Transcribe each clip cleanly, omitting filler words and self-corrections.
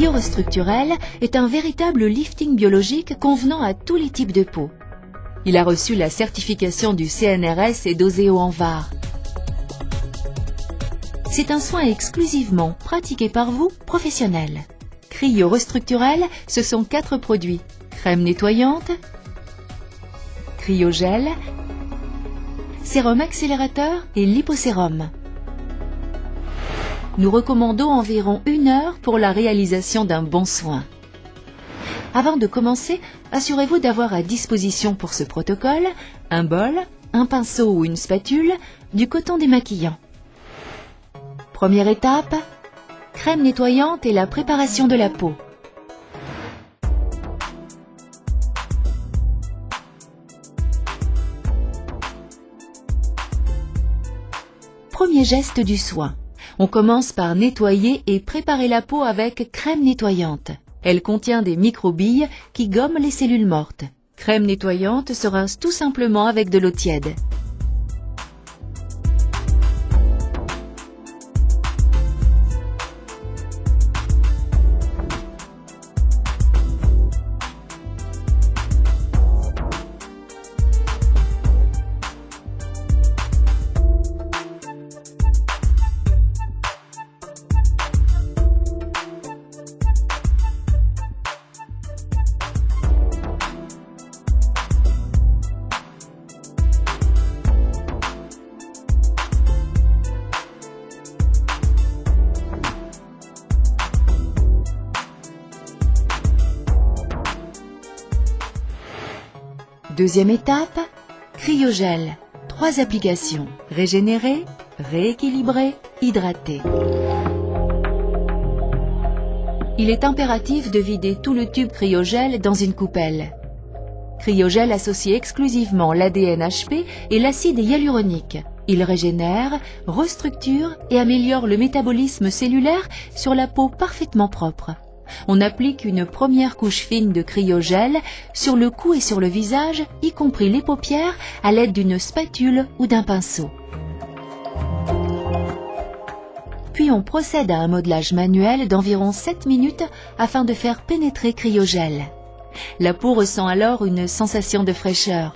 CryoRestructurel est un véritable lifting biologique convenant à tous les types de peau. Il a reçu la certification du CNRS et d'Oseo en Var. C'est un soin exclusivement pratiqué par vous, professionnels. CryoRestructurel, ce sont 4 produits. Crème nettoyante, cryogel, sérum accélérateur et liposérum. Nous recommandons environ 1 heure pour la réalisation d'un bon soin. Avant de commencer, assurez-vous d'avoir à disposition pour ce protocole un bol, un pinceau ou une spatule, du coton démaquillant. Première étape, crème nettoyante et la préparation de la peau. Premier geste du soin. On commence par nettoyer et préparer la peau avec crème nettoyante. Elle contient des microbilles qui gomment les cellules mortes. Crème nettoyante se rince tout simplement avec de l'eau tiède. Deuxième étape, cryogel. 3 applications. Régénérer, rééquilibrer, hydrater. Il est impératif de vider tout le tube cryogel dans une coupelle. Cryogel associe exclusivement l'ADN HP et l'acide hyaluronique. Il régénère, restructure et améliore le métabolisme cellulaire sur la peau parfaitement propre. On applique une première couche fine de cryogel sur le cou et sur le visage, y compris les paupières, à l'aide d'une spatule ou d'un pinceau. Puis on procède à un modelage manuel d'environ 7 minutes afin de faire pénétrer cryogel. La peau ressent alors une sensation de fraîcheur.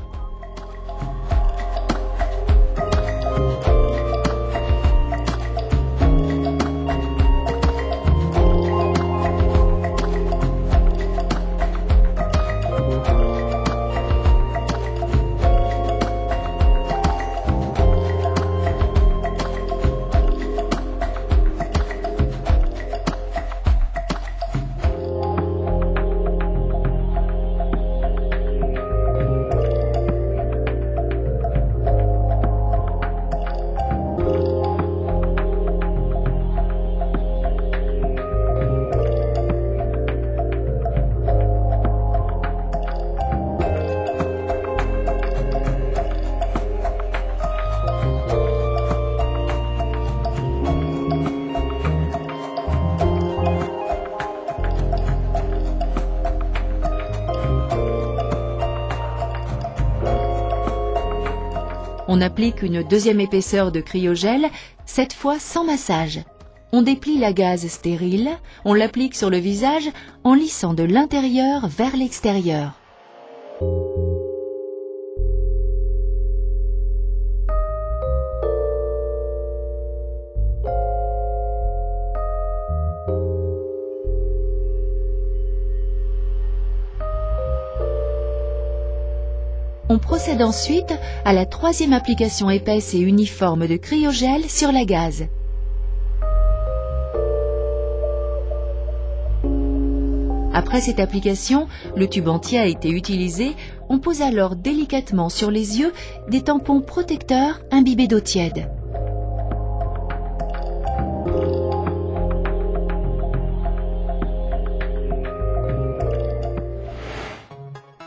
On applique une deuxième épaisseur de cryogel, cette fois sans massage. On déplie la gaze stérile, on l'applique sur le visage en lissant de l'intérieur vers l'extérieur. On procède ensuite à la 3e application épaisse et uniforme de cryogel sur la gaze. Après cette application, le tube entier a été utilisé, on pose alors délicatement sur les yeux des tampons protecteurs imbibés d'eau tiède.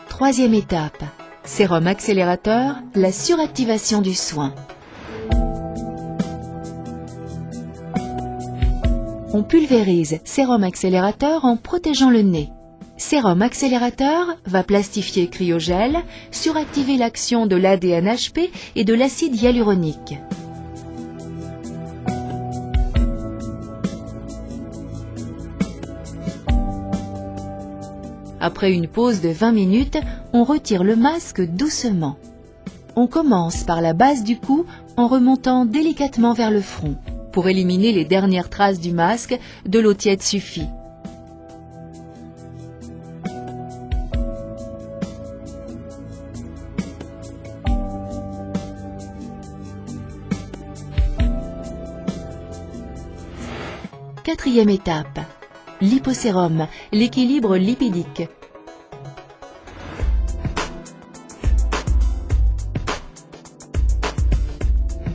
Troisième étape. Sérum accélérateur, la suractivation du soin. On pulvérise sérum accélérateur en protégeant le nez. Sérum accélérateur va plastifier cryogel, suractiver l'action de l'ADN-HP et de l'acide hyaluronique. Après une pause de 20 minutes, on retire le masque doucement. On commence par la base du cou en remontant délicatement vers le front. Pour éliminer les dernières traces du masque, de l'eau tiède suffit. Quatrième étape, l'hyposérum, l'équilibre lipidique.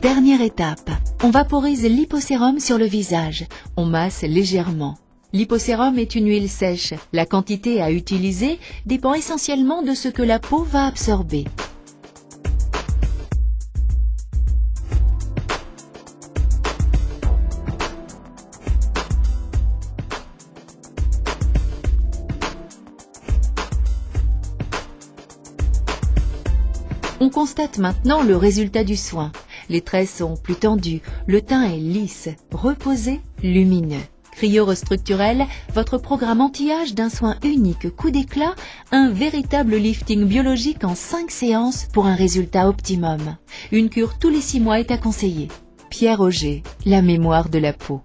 Dernière étape, on vaporise l'hyposérum sur le visage. On masse légèrement. L'hyposérum est une huile sèche. La quantité à utiliser dépend essentiellement de ce que la peau va absorber. On constate maintenant le résultat du soin. Les traits sont plus tendus, le teint est lisse, reposé, lumineux. Cryorestructurel, votre programme anti-âge d'un soin unique coup d'éclat, un véritable lifting biologique en 5 séances pour un résultat optimum. Une cure tous les 6 mois est à conseiller. Pierre Auger, la mémoire de la peau.